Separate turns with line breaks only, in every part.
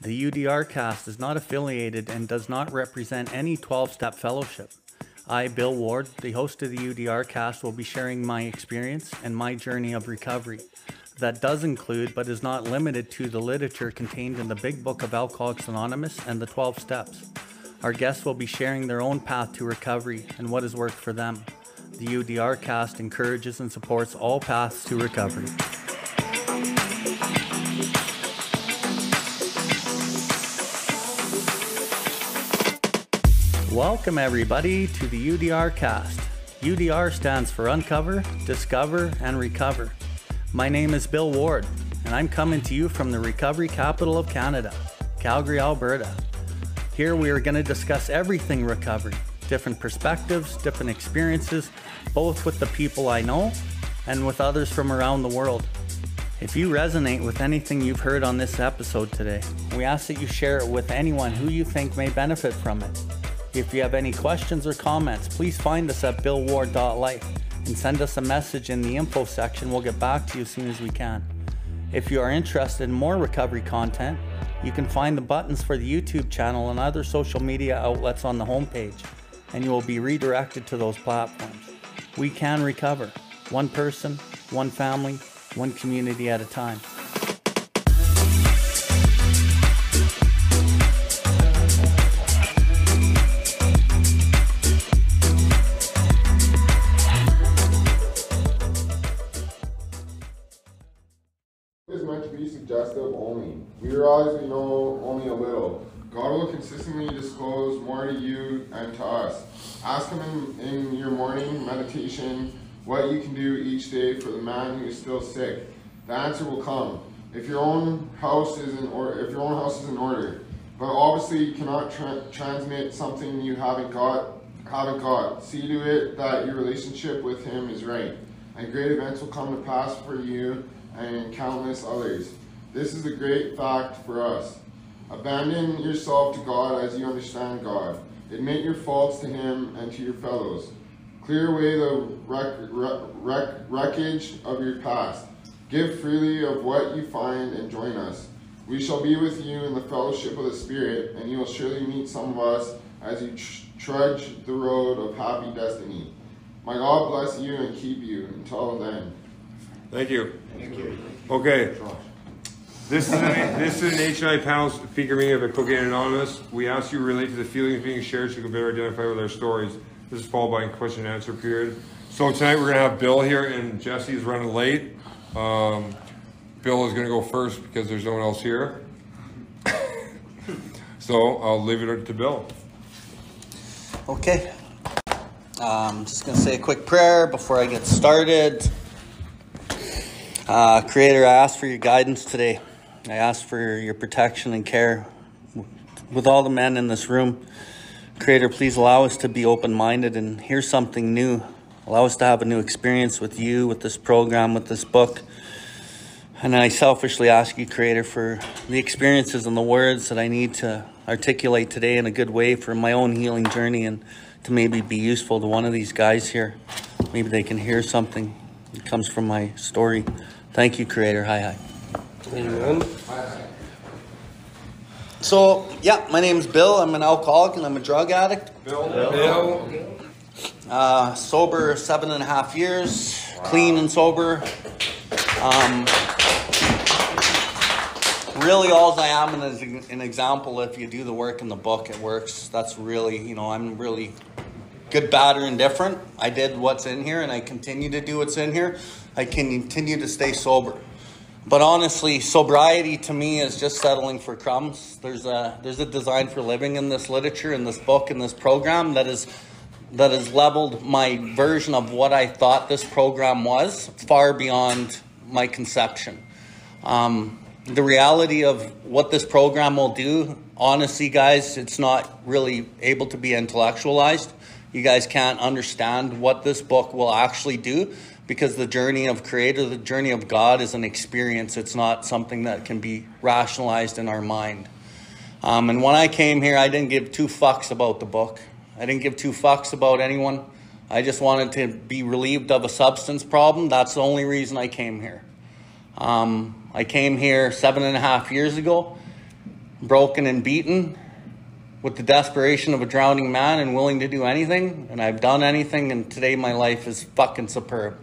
The UDRcast is not affiliated and does not represent any 12-step fellowship. I, Bill Ward, the host of the UDRcast, will be sharing my experience and my journey of recovery. That does include, but is not limited to, the literature contained in the Big Book of Alcoholics Anonymous and the 12 Steps. Our guests will be sharing their own path to recovery and what has worked for them. The UDRcast encourages and supports all paths to recovery. Welcome everybody to the UDRcast. UDR stands for Uncover, Discover, and Recover. My name is Bill Ward, and I'm coming to you from the recovery capital of Canada, Calgary, Alberta. Here we are going to discuss everything recovery, different perspectives, different experiences, both with the people I know and with others from around the world. If you resonate with anything you've heard on this episode today, we ask that you share it with anyone who you think may benefit from it. If you have any questions or comments, please find us at billward.life and send us a message in the info section. We'll get back to you as soon as we can. If you are interested in more recovery content, you can find the buttons for the YouTube channel and other social media outlets on the homepage, and you will be redirected to those platforms. We can recover, one person, one family, one community at a time.
Is meant to be suggestive only. We realize we know only a little. God will consistently disclose more to you and to us. Ask Him in your morning meditation what you can do each day for the man who is still sick. The answer will come if your own house is in order. But obviously, you cannot transmit something you haven't got. See to it that your relationship with Him is right, and great events will come to pass for you and countless others. This is a great fact for us. Abandon yourself to God as you understand God. Admit your faults to Him and to your fellows. Clear away the wreckage of your past. Give freely of what you find and join us. We shall be with you in the fellowship of the Spirit, and you will surely meet some of us as you trudge the road of happy destiny. My God bless you and keep you until then.
Thank you. Okay. This is an HNI panel speaker meeting of the Cocaine Anonymous. We ask you to relate to the feelings being shared so you can better identify with our stories. This is followed by a question and answer period. So tonight we're going to have Bill here, and Jesse is running late. Bill is going to go first because there's no one else here. So I'll leave it to Bill.
Okay. I'm just going to say a quick prayer before I get started. Creator, I ask for your guidance today. I ask for your protection and care with all the men in this room. Creator, please allow us to be open-minded and hear something new. Allow us to have a new experience with you, with this program, with this book. And I selfishly ask you, Creator, for the experiences and the words that I need to articulate today in a good way for my own healing journey and to maybe be useful to one of these guys here. Maybe they can hear something that comes from my story. Thank you, Creator. Hi.
Amen.
So, yeah, my name's Bill. I'm an alcoholic and I'm a drug addict.
Bill.
Sober 7.5 years. Wow. Clean and sober. Really, all I am is an example. If you do the work in the book, it works. That's really, I'm really good, bad, or indifferent. I did what's in here, and I continue to do what's in here. I can continue to stay sober. But honestly, sobriety to me is just settling for crumbs. There's a design for living in this literature, in this book, in this program that has leveled my version of what I thought this program was far beyond my conception. The reality of what this program will do, honestly, guys, it's not really able to be intellectualized. You guys can't understand what this book will actually do because the journey of Creator, the journey of God is an experience. It's not something that can be rationalized in our mind. And when I came here, I didn't give two fucks about the book. I didn't give two fucks about anyone. I just wanted to be relieved of a substance problem. That's the only reason I came here. I came here 7.5 years ago. broken and beaten with the desperation of a drowning man and willing to do anything. And I've done anything, and today my life is fucking superb.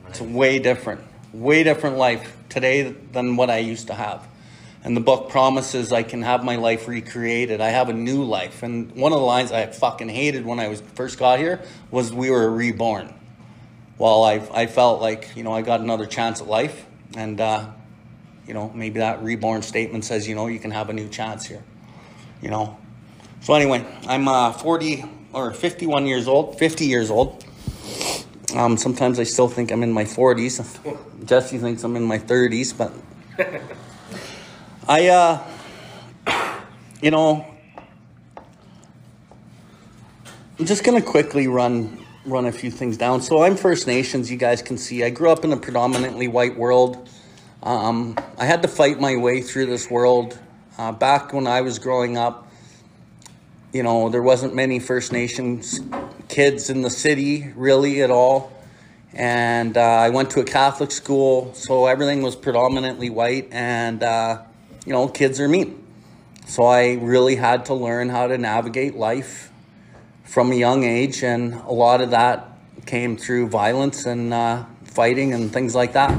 It's way different life today than what I used to have. And the book promises I can have my life recreated. I have a new life. And one of the lines I fucking hated when I first got here was we were reborn. Well, I felt like, you know, I got another chance at life. And, you know, maybe that reborn statement says, you know, you can have a new chance here, you know. So anyway, I'm 50 years old. Sometimes I still think I'm in my 40s. Jesse thinks I'm in my 30s, but you know, I'm just going to quickly run a few things down. So I'm First Nations, you guys can see. I grew up in a predominantly white world. I had to fight my way through this world. Back when I was growing up, you know, there wasn't many First Nations kids in the city, really, at all. And I went to a Catholic school, so everything was predominantly white. And, you know, kids are mean. So I really had to learn how to navigate life from a young age. And a lot of that came through violence and fighting and things like that.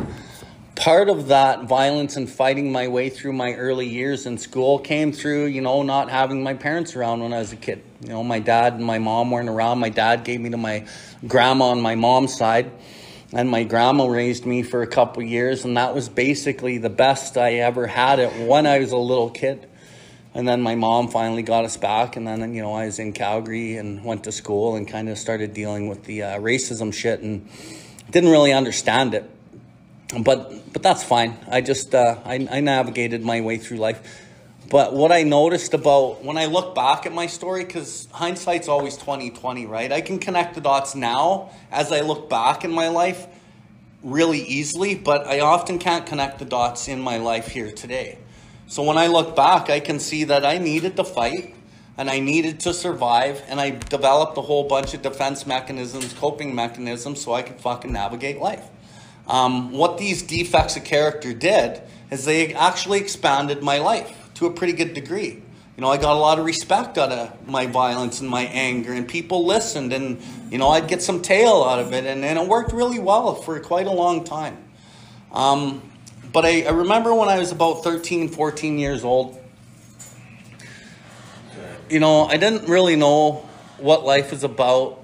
Part of that violence and fighting my way through my early years in school came through, you know, not having my parents around when I was a kid. You know, my dad and my mom weren't around. My dad gave me to my grandma on my mom's side, and my grandma raised me for a couple of years, and that was basically the best I ever had it when I was a little kid. And then my mom finally got us back, and then, you know, I was in Calgary and went to school and kind of started dealing with the racism shit and didn't really understand it. But that's fine. I just, I navigated my way through life. But what I noticed about, when I look back at my story, because hindsight's always 20/20, right? I can connect the dots now as I look back in my life really easily, but I often can't connect the dots in my life here today. So when I look back, I can see that I needed to fight and I needed to survive, and I developed a whole bunch of defense mechanisms, coping mechanisms, so I could fucking navigate life. What these defects of character did is they actually expanded my life to a pretty good degree. You know, I got a lot of respect out of my violence and my anger, and people listened, and, you know, I'd get some tail out of it, and it worked really well for quite a long time. But I remember when I was about 13, 14 years old, you know, I didn't really know what life was about.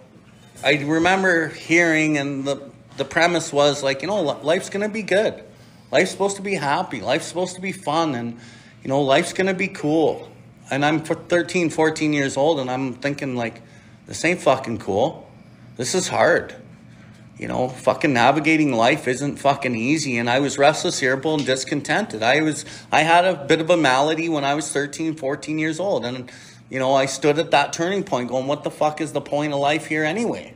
I remember hearing, and the premise was like, you know, life's going to be good. Life's supposed to be happy. Life's supposed to be fun. And, you know, life's going to be cool. And I'm 13, 14 years old, and I'm thinking, like, this ain't fucking cool. This is hard. You know, fucking navigating life isn't fucking easy. And I was restless, irritable, and discontented. I had a bit of a malady when I was 13, 14 years old. And, you know, I stood at that turning point going, what the fuck is the point of life here anyway?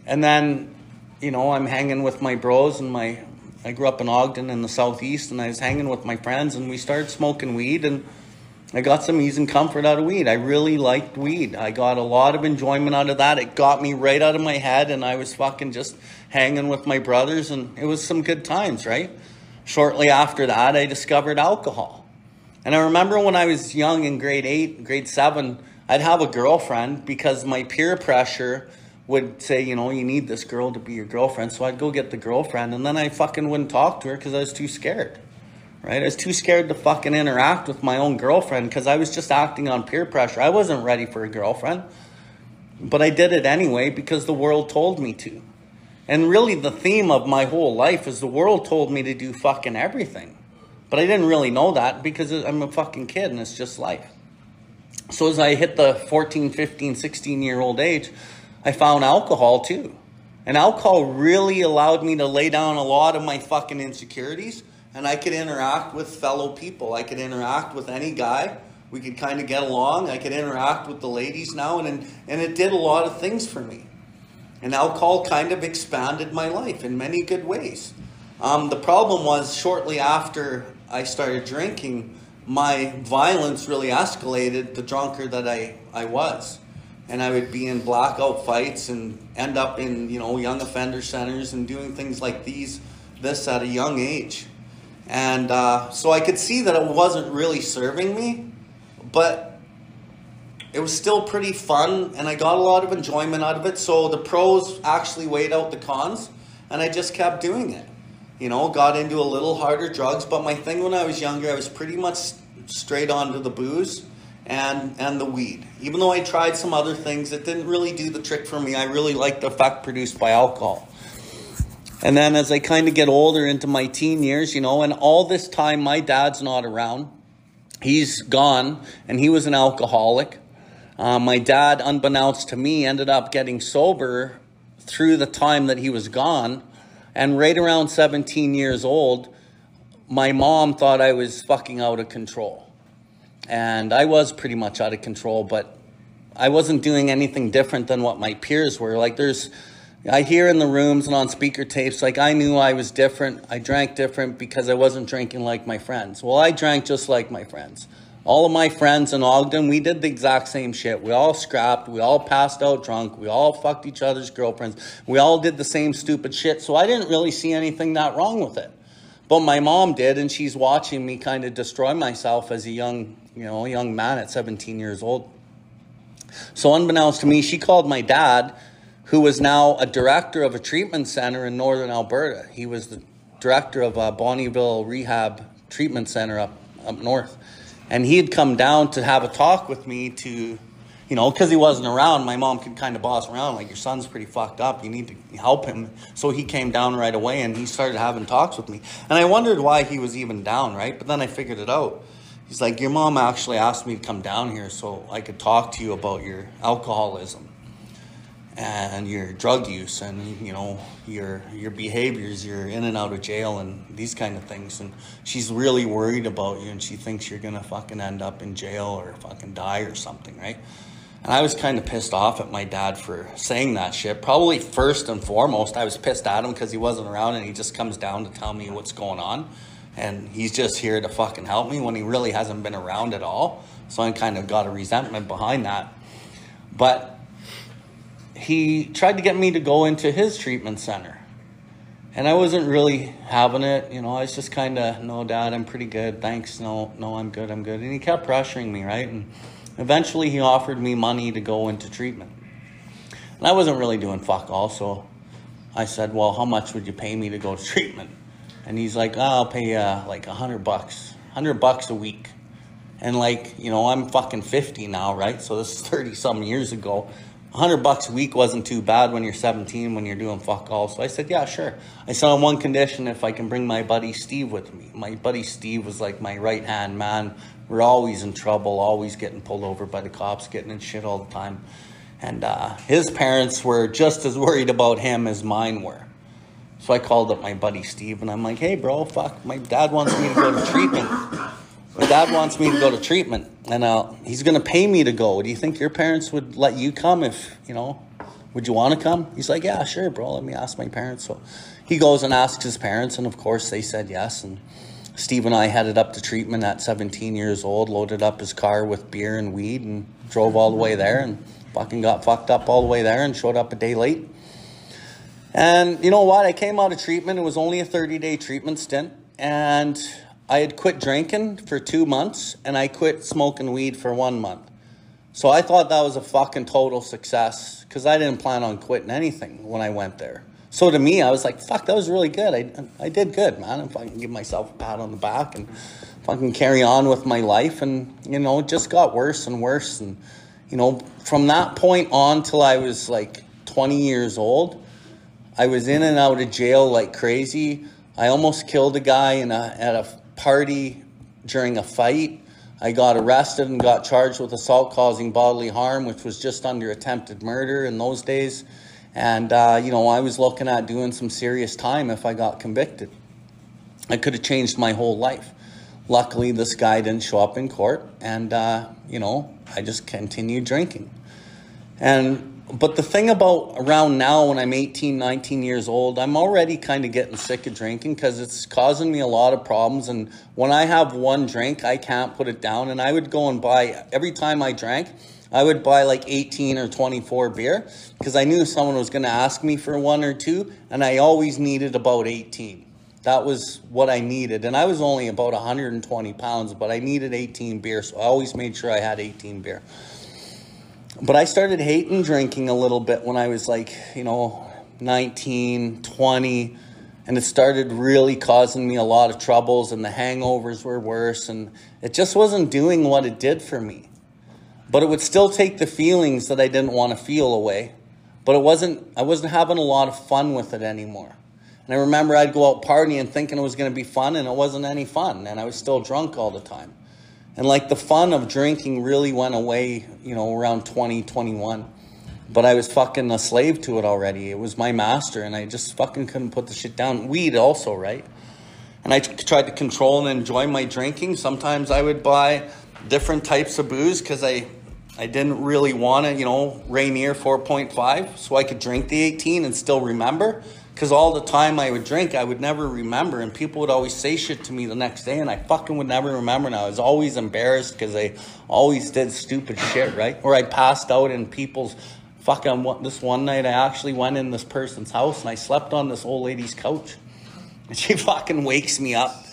And then, you know, I'm hanging with my bros, and I grew up in Ogden in the southeast, and I was hanging with my friends, and we started smoking weed, and I got some ease and comfort out of weed. I really liked weed. I got a lot of enjoyment out of that. It got me right out of my head, and I was fucking just hanging with my brothers, and it was some good times, right? Shortly after that, I discovered alcohol. And I remember when I was young in grade 8, grade 7, I'd have a girlfriend because my peer pressure would say, you know, you need this girl to be your girlfriend. So I'd go get the girlfriend, and then I fucking wouldn't talk to her because I was too scared, right? I was too scared to fucking interact with my own girlfriend because I was just acting on peer pressure. I wasn't ready for a girlfriend, but I did it anyway because the world told me to. And really the theme of my whole life is the world told me to do fucking everything. But I didn't really know that because I'm a fucking kid and it's just life. So as I hit the 14, 15, 16-year-old age, I found alcohol too. And alcohol really allowed me to lay down a lot of my fucking insecurities, and I could interact with fellow people. I could interact with any guy. We could kind of get along. I could interact with the ladies now, and it did a lot of things for me. And alcohol kind of expanded my life in many good ways. The problem was shortly after I started drinking, my violence really escalated the drunker that I was. And I would be in blackout fights and end up in, you know, young offender centers and doing things like this at a young age. And so I could see that it wasn't really serving me, but it was still pretty fun, and I got a lot of enjoyment out of it. So the pros actually weighed out the cons, and I just kept doing it. You know, got into a little harder drugs, but my thing when I was younger, I was pretty much straight onto the booze and the weed. Even though I tried some other things, it didn't really do the trick for me. I really liked the effect produced by alcohol. And then as I kind of get older into my teen years, you know, and all this time my dad's not around. He's gone, and he was an alcoholic. My dad, unbeknownst to me, ended up getting sober through the time that he was gone. And right around 17 years old, my mom thought I was fucking out of control. And I was pretty much out of control, but I wasn't doing anything different than what my peers were. Like I hear in the rooms and on speaker tapes, like I knew I was different. I drank different because I wasn't drinking like my friends. Well, I drank just like my friends. All of my friends in Ogden, we did the exact same shit. We all scrapped. We all passed out drunk. We all fucked each other's girlfriends. We all did the same stupid shit. So I didn't really see anything that wrong with it. But my mom did, and she's watching me kind of destroy myself as a young man at 17 years old. So unbeknownst to me, she called my dad, who was now a director of a treatment center in northern Alberta. He was the director of a Bonnyville Rehab Treatment Center up north. And he had come down to have a talk with me to, you know, because he wasn't around. My mom could kind of boss around, like, your son's pretty fucked up. You need to help him. So he came down right away, and he started having talks with me. And I wondered why he was even down, right? But then I figured it out. He's like, your mom actually asked me to come down here so I could talk to you about your alcoholism and your drug use and, you know, your behaviors, you're in and out of jail and these kind of things. And she's really worried about you, and she thinks you're going to fucking end up in jail or fucking die or something, right? And I was kind of pissed off at my dad for saying that shit. Probably first and foremost, I was pissed at him because he wasn't around, and he just comes down to tell me what's going on. And he's just here to fucking help me when he really hasn't been around at all. So I kind of got a resentment behind that. But he tried to get me to go into his treatment center. And I wasn't really having it. You know, I was just kind of, no, Dad, I'm pretty good. Thanks. No, I'm good. And he kept pressuring me, right? And eventually he offered me money to go into treatment. And I wasn't really doing fuck all. So I said, well, how much would you pay me to go to treatment? And he's like, oh, I'll pay you like $100 a week. And like, you know, I'm fucking 50 now, right? So this is 30 some years ago. $100 a week wasn't too bad when you're 17, when you're doing fuck all. So I said, yeah, sure. I said, on one condition, if I can bring my buddy Steve with me. My buddy Steve was like my right-hand man. We're always in trouble, always getting pulled over by the cops, getting in shit all the time. And his parents were just as worried about him as mine were. So I called up my buddy Steve, and I'm like, hey, bro, fuck, my dad wants me to go to treatment. My dad wants me to go to treatment, and he's going to pay me to go. Do you think your parents would let you come if, you know, would you want to come? He's like, yeah, sure, bro, let me ask my parents. So he goes and asks his parents, and of course they said yes. And Steve and I headed up to treatment at 17 years old, loaded up his car with beer and weed, and drove all the way there, and fucking got fucked up all the way there and showed up a day late. And you know what? I came out of treatment. It was only a 30-day treatment stint. And I had quit drinking for 2 months, and I quit smoking weed for 1 month. So I thought that was a fucking total success because I didn't plan on quitting anything when I went there. So to me, I was like, fuck, that was really good. I did good, man. I'm fucking give myself a pat on the back and fucking carry on with my life. And, you know, it just got worse and worse. And, you know, from that point on till I was like 20 years old, I was in and out of jail like crazy. I almost killed a guy at a party during a fight. I got arrested and got charged with assault causing bodily harm, which was just under attempted murder in those days. And, you know, I was looking at doing some serious time if I got convicted. I could have changed my whole life. Luckily, this guy didn't show up in court, and, you know, I just continued drinking. But the thing about around now when I'm 18, 19 years old, I'm already kind of getting sick of drinking because it's causing me a lot of problems. And when I have one drink, I can't put it down. And I would go and buy, every time I drank, I would buy like 18 or 24 beer because I knew someone was going to ask me for one or two. And I always needed about 18. That was what I needed. And I was only about 120 pounds, but I needed 18 beer. So I always made sure I had 18 beer. But I started hating drinking a little bit when I was like, 19, 20. And it started really causing me a lot of troubles, and the hangovers were worse. And it just wasn't doing what it did for me. But it would still take the feelings that I didn't want to feel away. But I wasn't having a lot of fun with it anymore. And I remember I'd go out partying thinking it was going to be fun, and it wasn't any fun. And I was still drunk all the time. And like the fun of drinking really went away, around 2021. But I was fucking a slave to it already. It was my master, and I just fucking couldn't put the shit down. Weed also, right? And I tried to control and enjoy my drinking. Sometimes I would buy different types of booze because I didn't really want to, Rainier 4.5, so I could drink the 18 and still remember. Because all the time I would drink, I would never remember. And people would always say shit to me the next day, and I fucking would never remember. And I was always embarrassed because I always did stupid shit, right? Or I passed out in people's fucking... This one night, I actually went in this person's house, and I slept on this old lady's couch. And she fucking wakes me up.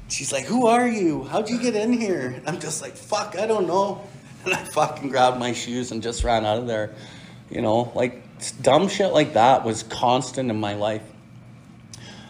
She's like, "Who are you? How'd you get in here?" And I'm just like, "Fuck, I don't know." And I fucking grabbed my shoes and just ran out of there. Like... dumb shit like that was constant in my life.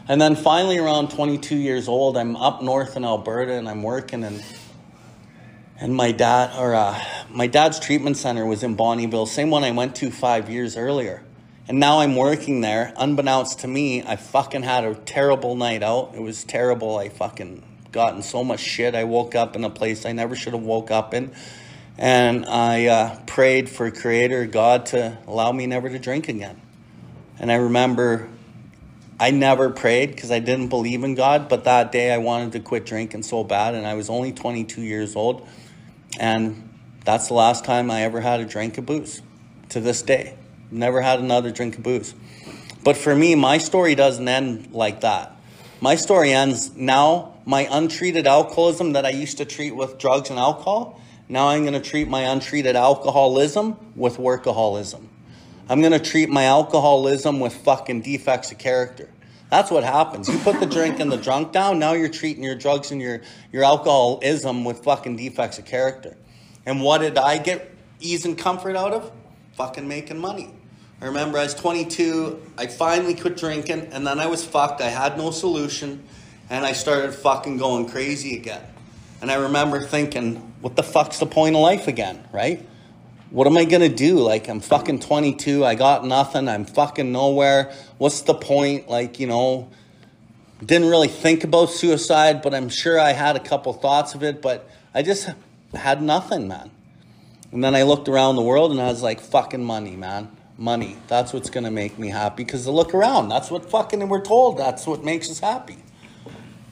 And then finally around 22 years old, I'm up north in Alberta, and I'm working, and my dad's treatment center was in Bonnyville, same one I went to 5 years earlier. And now I'm working there. Unbeknownst to me, I fucking had a terrible night out. It was terrible. I fucking got in so much shit. I woke up in a place I never should have woke up in. And I prayed for Creator God to allow me never to drink again. And I remember I never prayed because I didn't believe in God. But that day I wanted to quit drinking so bad. And I was only 22 years old. And that's the last time I ever had a drink of booze. To this day. Never had another drink of booze. But for me, my story doesn't end like that. My story ends now. My untreated alcoholism that I used to treat with drugs and alcohol, now I'm going to treat my untreated alcoholism with workaholism. I'm going to treat my alcoholism with fucking defects of character. That's what happens. You put the drink and the drunk down, now you're treating your drugs and your alcoholism with fucking defects of character. And what did I get ease and comfort out of? Fucking making money. I remember I was 22, I finally quit drinking, and then I was fucked. I had no solution, and I started fucking going crazy again. And I remember thinking, what the fuck's the point of life again, right? What am I going to do? Like, I'm fucking 22. I got nothing. I'm fucking nowhere. What's the point? Like, didn't really think about suicide, but I'm sure I had a couple thoughts of it, but I just had nothing, man. And then I looked around the world, and I was like, fucking money, man. Money. That's what's going to make me happy. Because I look around. That's what fucking we're told. That's what makes us happy.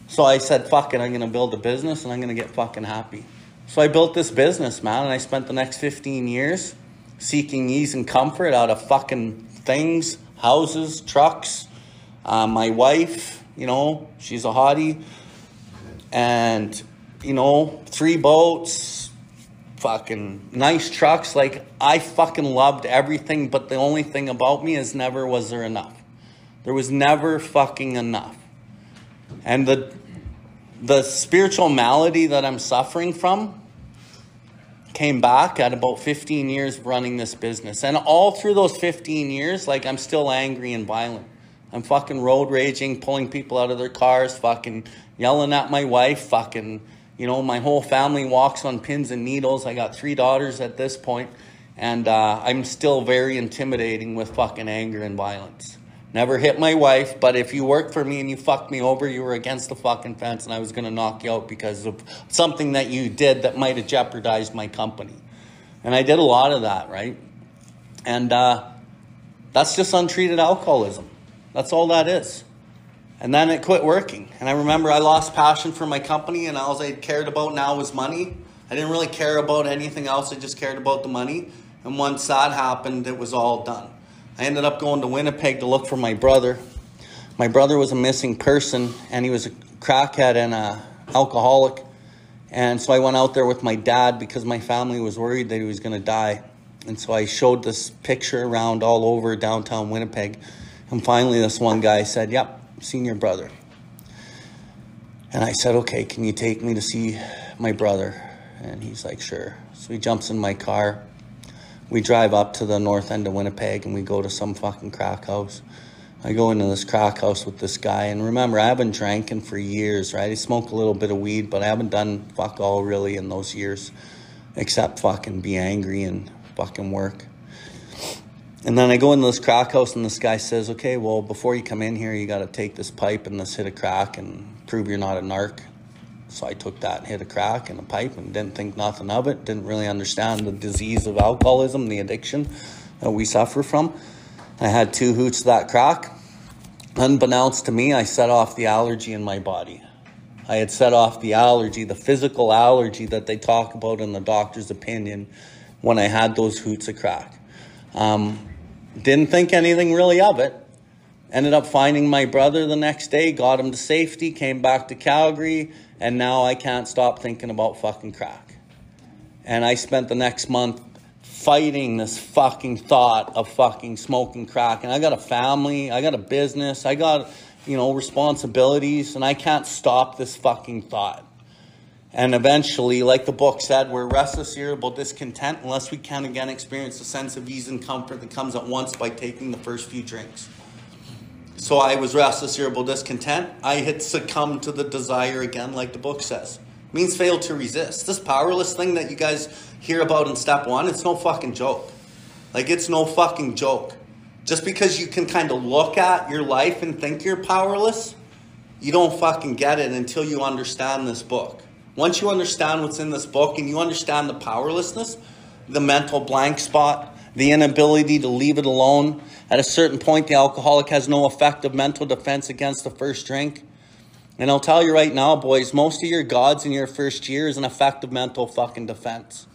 So I said, fuck it, I'm going to build a business and I'm going to get fucking happy. So I built this business, man, and I spent the next 15 years seeking ease and comfort out of fucking things, houses, trucks. My wife, she's a hottie. And, 3 boats, fucking nice trucks. Like, I fucking loved everything, but the only thing about me is never was there enough. There was never fucking enough. And the spiritual malady that I'm suffering from came back at about 15 years of running this business. And all through those 15 years, like, I'm still angry and violent. I'm fucking road raging, pulling people out of their cars, fucking yelling at my wife, fucking, my whole family walks on pins and needles. I got 3 daughters at this point, and I'm still very intimidating with fucking anger and violence. Never hit my wife, but if you worked for me and you fucked me over, you were against the fucking fence and I was going to knock you out because of something that you did that might have jeopardized my company. And I did a lot of that, right? And that's just untreated alcoholism. That's all that is. And then it quit working. And I remember I lost passion for my company, and all I cared about now was money. I didn't really care about anything else. I just cared about the money. And once that happened, it was all done. I ended up going to Winnipeg to look for my brother. My brother was a missing person, and he was a crackhead and an alcoholic. And so I went out there with my dad because my family was worried that he was going to die. And so I showed this picture around all over downtown Winnipeg. And finally this one guy said, "Yep, seen your brother." And I said, okay, can you take me to see my brother? And he's like, sure. So he jumps in my car. We drive up to the north end of Winnipeg and we go to some fucking crack house. I go into this crack house with this guy. And remember, I haven't drank for years, right? I smoke a little bit of weed, but I haven't done fuck all really in those years. Except fucking be angry and fucking work. And then I go into this crack house and this guy says, okay, well, before you come in here, you got to take this pipe and let's hit a crack and prove you're not a narc. So I took that and hit a crack and a pipe and didn't think nothing of it. Didn't really understand the disease of alcoholism, the addiction that we suffer from. I had 2 hoots of that crack. Unbeknownst to me, I set off the allergy in my body. I had set off the allergy, the physical allergy that they talk about in the doctor's opinion when I had those hoots of crack. Didn't think anything really of it. Ended up finding my brother the next day, got him to safety, came back to Calgary, and now I can't stop thinking about fucking crack. And I spent the next month fighting this fucking thought of fucking smoking crack. And I got a family, I got a business, I got, responsibilities, and I can't stop this fucking thought. And eventually, like the book said, we're restless, irritable, discontent unless we can again experience a sense of ease and comfort that comes at once by taking the first few drinks. So I was restless, irritable, discontent. I had succumbed to the desire again, like the book says. It means fail to resist. This powerless thing that you guys hear about in step 1, it's no fucking joke. Like, it's no fucking joke. Just because you can kind of look at your life and think you're powerless, you don't fucking get it until you understand this book. Once you understand what's in this book and you understand the powerlessness, the mental blank spot, the inability to leave it alone, at a certain point, the alcoholic has no effective mental defense against the first drink. And I'll tell you right now, boys, most of your gods in your first year is an effective mental fucking defense.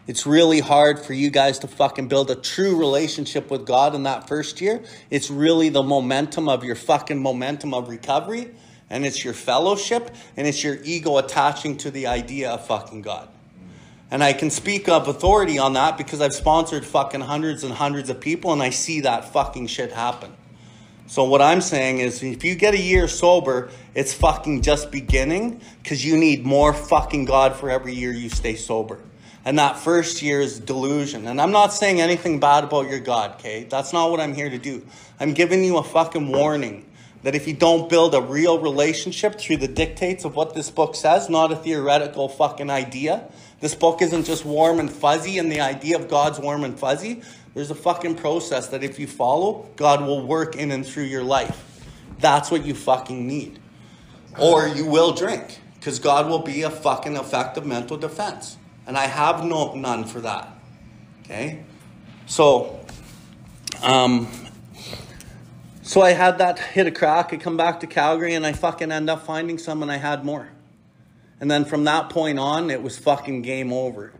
It's really hard for you guys to fucking build a true relationship with God in that first year. It's really the momentum of your fucking momentum of recovery. And it's your fellowship, and it's your ego attaching to the idea of fucking God. And I can speak of authority on that because I've sponsored fucking hundreds and hundreds of people, and I see that fucking shit happen. So what I'm saying is, if you get a year sober, it's fucking just beginning, because you need more fucking God for every year you stay sober. And that first year is delusion. And I'm not saying anything bad about your God, okay? That's not what I'm here to do. I'm giving you a fucking warning that if you don't build a real relationship through the dictates of what this book says, not a theoretical fucking idea. This book isn't just warm and fuzzy, and the idea of God's warm and fuzzy. There's a fucking process that if you follow, God will work in and through your life. That's what you fucking need. Or you will drink, because God will be a fucking effective mental defense. And I have none for that. Okay? So I had that hit a crack. I come back to Calgary and I fucking end up finding some, and I had more. And then from that point on, it was fucking game over.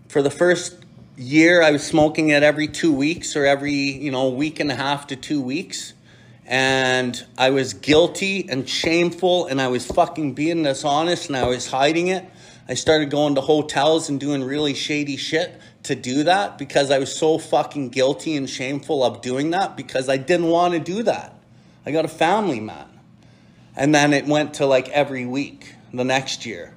For the first year, I was smoking it every 2 weeks or every, week and a half to 2 weeks. And I was guilty and shameful, and I was fucking being dishonest, and I was hiding it. I started going to hotels and doing really shady shit to do that because I was so fucking guilty and shameful of doing that because I didn't want to do that. I got a family, man. And then it went to like every week the next year.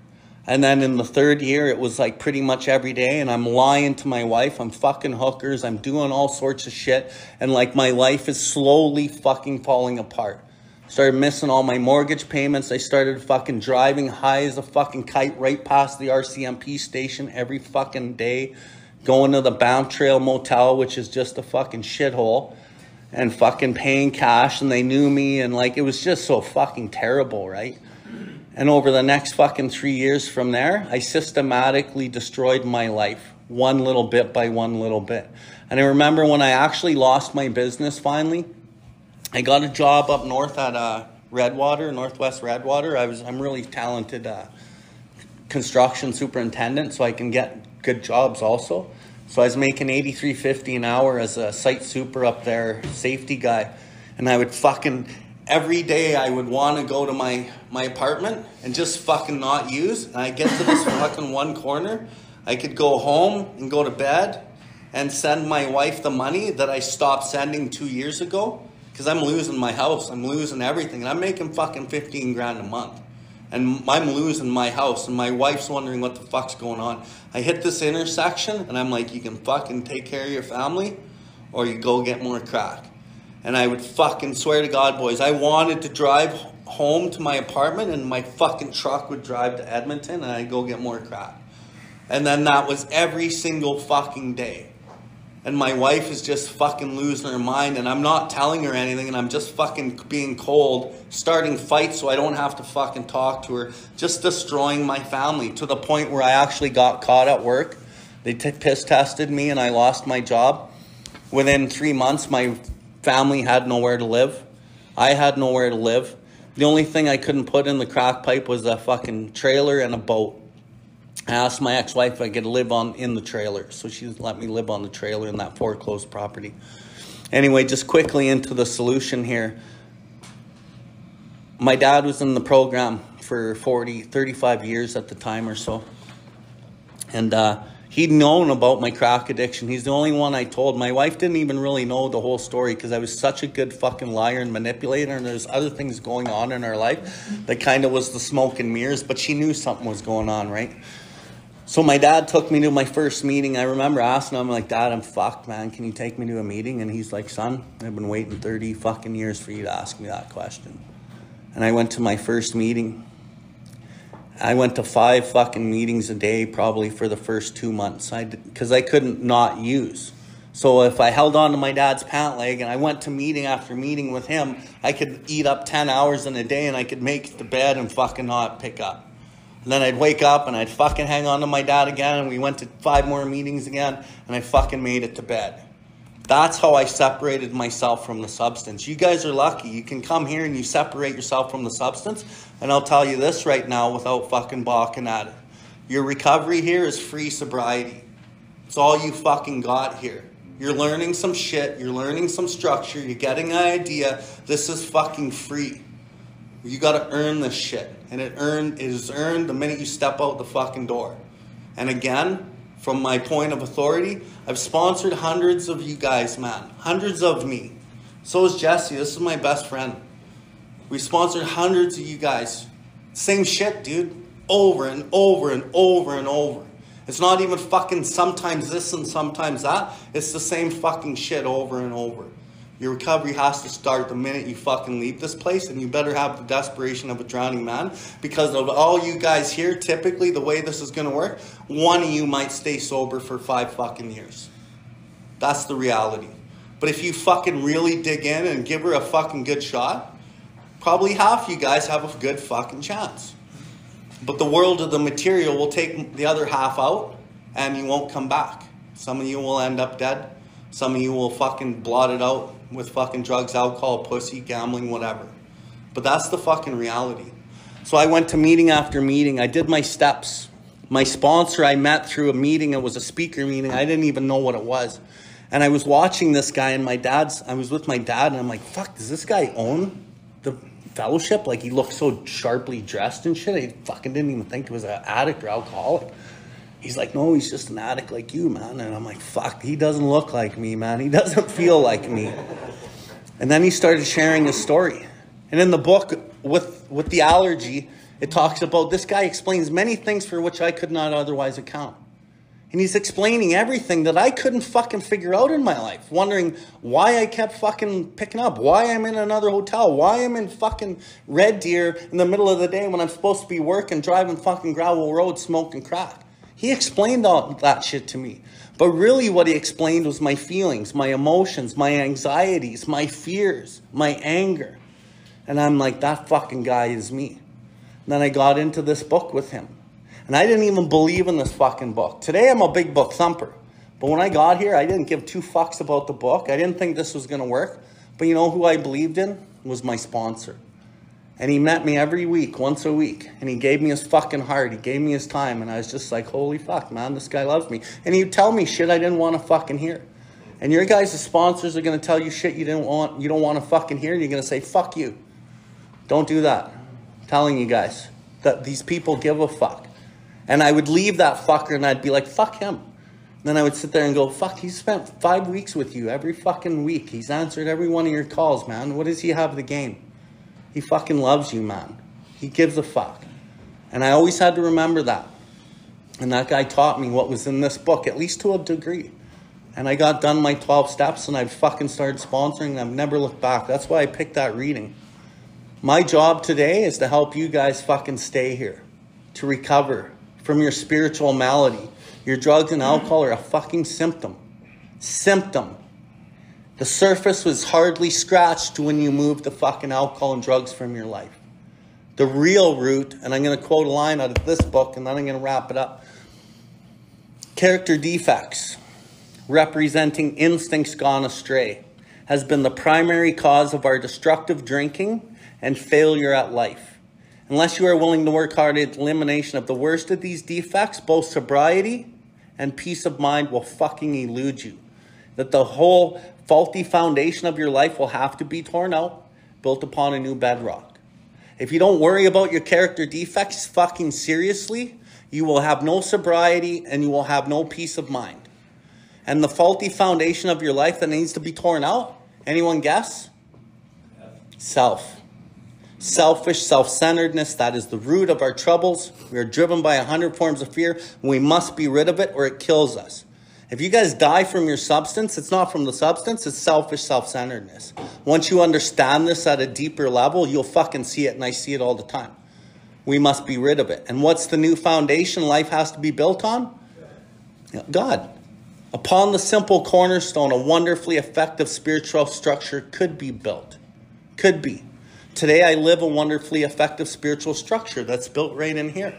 And then in the third year, it was like pretty much every day. And I'm lying to my wife. I'm fucking hookers. I'm doing all sorts of shit. And like my life is slowly fucking falling apart. Started missing all my mortgage payments. I started fucking driving high as a fucking kite right past the RCMP station every fucking day. Going to the Banff Trail Motel, which is just a fucking shithole. And fucking paying cash, and they knew me. And like, it was just so fucking terrible, right? And over the next fucking 3 years from there, I systematically destroyed my life. One little bit by one little bit. And I remember when I actually lost my business finally, I got a job up north at Redwater, Northwest Redwater. I'm really talented construction superintendent, so I can get good jobs also. So I was making $83.50 an hour as a site super up there, safety guy. And I would fucking, every day I would want to go to my apartment and just fucking not use. And I get to this fucking one corner. I could go home and go to bed and send my wife the money that I stopped sending 2 years ago. Because I'm losing my house. I'm losing everything. And I'm making fucking 15 grand a month. and I'm losing my house, and my wife's wondering what the fuck's going on. I hit this intersection, and I'm like, you can fucking take care of your family, or you go get more crack. And I would fucking swear to God, boys, I wanted to drive home to my apartment, and my fucking truck would drive to Edmonton, and I'd go get more crack. And then that was every single fucking day. And my wife is just fucking losing her mind, and I'm not telling her anything, and I'm just fucking being cold, starting fights so I don't have to fucking talk to her, just destroying my family to the point where I actually got caught at work. They piss tested me and I lost my job. Within 3 months, my family had nowhere to live. I had nowhere to live. The only thing I couldn't put in the crack pipe was a fucking trailer and a boat. I asked my ex-wife if I could live in the trailer, so she let me live on the trailer in that foreclosed property. Anyway, just quickly into the solution here. My dad was in the program for 35 years at the time or so. And he'd known about my crack addiction. He's the only one I told. My wife didn't even really know the whole story because I was such a good fucking liar and manipulator, and there's other things going on in our life that kind of was the smoke and mirrors, but she knew something was going on, right? So my dad took me to my first meeting. I remember asking him, like, Dad, I'm fucked, man. Can you take me to a meeting? And he's like, son, I've been waiting 30 fucking years for you to ask me that question. And I went to my first meeting. I went to 5 fucking meetings a day probably for the first 2 months because I couldn't not use. So if I held on to my dad's pant leg and I went to meeting after meeting with him, I could eat up 10 hours in a day and I could make it to bed and fucking not pick up. And then I'd wake up and I'd fucking hang on to my dad again, and we went to 5 more meetings again, and I fucking made it to bed. That's how I separated myself from the substance. You guys are lucky. You can come here and you separate yourself from the substance, and I'll tell you this right now without fucking balking at it. Your recovery here is free sobriety. It's all you fucking got here. You're learning some shit. You're learning some structure. You're getting an idea. This is fucking free. You got to earn this shit. And it is earned the minute you step out the fucking door. And again, from my point of authority, I've sponsored hundreds of you guys, man. Hundreds of me. So is Jesse. This is my best friend. We sponsored hundreds of you guys. Same shit, dude. Over and over and over and over. It's not even fucking sometimes this and sometimes that. It's the same fucking shit over and over. Your recovery has to start the minute you fucking leave this place, and you better have the desperation of a drowning man, because of all you guys here, typically the way this is going to work, one of you might stay sober for 5 fucking years. That's the reality. But if you fucking really dig in and give her a fucking good shot, probably half you guys have a good fucking chance. But the world of the material will take the other half out, and you won't come back. Some of you will end up dead. Some of you will fucking blot it out with fucking drugs, alcohol, pussy, gambling, whatever. But that's the fucking reality. So I went to meeting after meeting. I did my steps. My sponsor I met through a meeting. It was a speaker meeting. I didn't even know what it was. And I was watching this guy, and I was with my dad, and I'm like, fuck, does this guy own the fellowship? Like, he looked so sharply dressed and shit. I fucking didn't even think he was an addict or alcoholic. He's like, no, he's just an addict like you, man. And I'm like, fuck, he doesn't look like me, man. He doesn't feel like me. And then he started sharing his story. And in the book, with the allergy, it talks about this guy explains many things for which I could not otherwise account. And he's explaining everything that I couldn't fucking figure out in my life. Wondering why I kept fucking picking up. Why I'm in another hotel. Why I'm in fucking Red Deer in the middle of the day when I'm supposed to be working, driving fucking gravel roads, smoking crack. He explained all that shit to me. But really what he explained was my feelings, my emotions, my anxieties, my fears, my anger. And I'm like, that fucking guy is me. And then I got into this book with him. And I didn't even believe in this fucking book. Today I'm a big book thumper. But when I got here, I didn't give 2 fucks about the book. I didn't think this was going to work. But you know who I believed in? Was my sponsor. And he met me every week, once a week. And he gave me his fucking heart. He gave me his time. And I was just like, holy fuck, man, this guy loves me. And he'd tell me shit I didn't want to fucking hear. And your guys' sponsors are going to tell you shit you don't want to fucking hear. And you're going to say, fuck you. Don't do that. I'm telling you guys that these people give a fuck. And I would leave that fucker and I'd be like, fuck him. And then I would sit there and go, fuck, he's spent 5 weeks with you every fucking week. He's answered every one of your calls, man. What does he have to gain? He fucking loves you, man. He gives a fuck. And I always had to remember that. And that guy taught me what was in this book, at least to a degree. And I got done my 12 steps and I fucking started sponsoring and I've never looked back. That's why I picked that reading. My job today is to help you guys fucking stay here, to recover from your spiritual malady. Your drugs and alcohol are a fucking symptom. Symptom. The surface was hardly scratched when you moved the fucking alcohol and drugs from your life. The real root, and I'm going to quote a line out of this book and then I'm going to wrap it up. Character defects, representing instincts gone astray, has been the primary cause of our destructive drinking and failure at life. Unless you are willing to work hard at elimination of the worst of these defects, both sobriety and peace of mind will fucking elude you. That the whole faulty foundation of your life will have to be torn out, built upon a new bedrock. If you don't worry about your character defects fucking seriously, you will have no sobriety and you will have no peace of mind. And the faulty foundation of your life that needs to be torn out, anyone guess? Self. Selfish, self-centeredness, that is the root of our troubles. We are driven by 100 forms of fear. We must be rid of it or it kills us. If you guys die from your substance, it's not from the substance, it's selfish self-centeredness. Once you understand this at a deeper level, you'll fucking see it, and I see it all the time. We must be rid of it. And what's the new foundation life has to be built on? God. Upon the simple cornerstone, a wonderfully effective spiritual structure could be built. Could be. Today I live a wonderfully effective spiritual structure that's built right in here.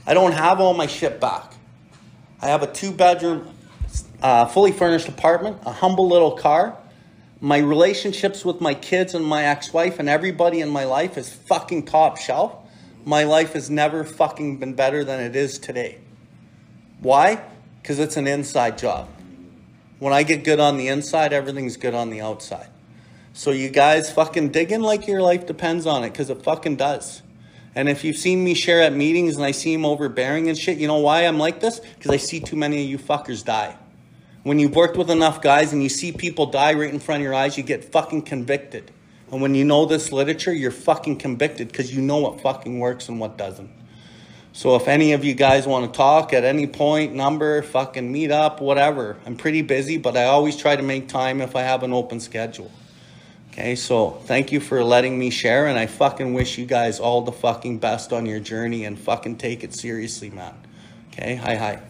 I don't have all my shit back. I have a 2-bedroom, fully furnished apartment, a humble little car. My relationships with my kids and my ex-wife and everybody in my life is fucking top shelf. My life has never fucking been better than it is today. Why? Because it's an inside job. When I get good on the inside, everything's good on the outside. So you guys fucking dig in like your life depends on it, because it fucking does. And if you've seen me share at meetings and I see him overbearing and shit, you know why I'm like this? Because I see too many of you fuckers die. When you've worked with enough guys and you see people die right in front of your eyes, you get fucking convicted. And when you know this literature, you're fucking convicted because you know what fucking works and what doesn't. So if any of you guys want to talk at any point, number, fucking meet up, whatever. I'm pretty busy, but I always try to make time if I have an open schedule. Okay, so thank you for letting me share, and I fucking wish you guys all the fucking best on your journey and fucking take it seriously, man. Okay, hi.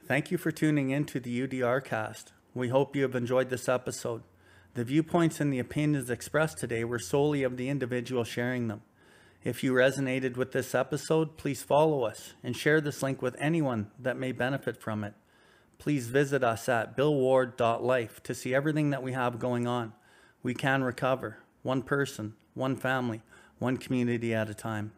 Thank you for tuning in to the UDRcast. We hope you have enjoyed this episode. The viewpoints and the opinions expressed today were solely of the individual sharing them. If you resonated with this episode, please follow us and share this link with anyone that may benefit from it. Please visit us at Billwardlife to see everything that we have going on. We can recover, one person, one family, one community at a time.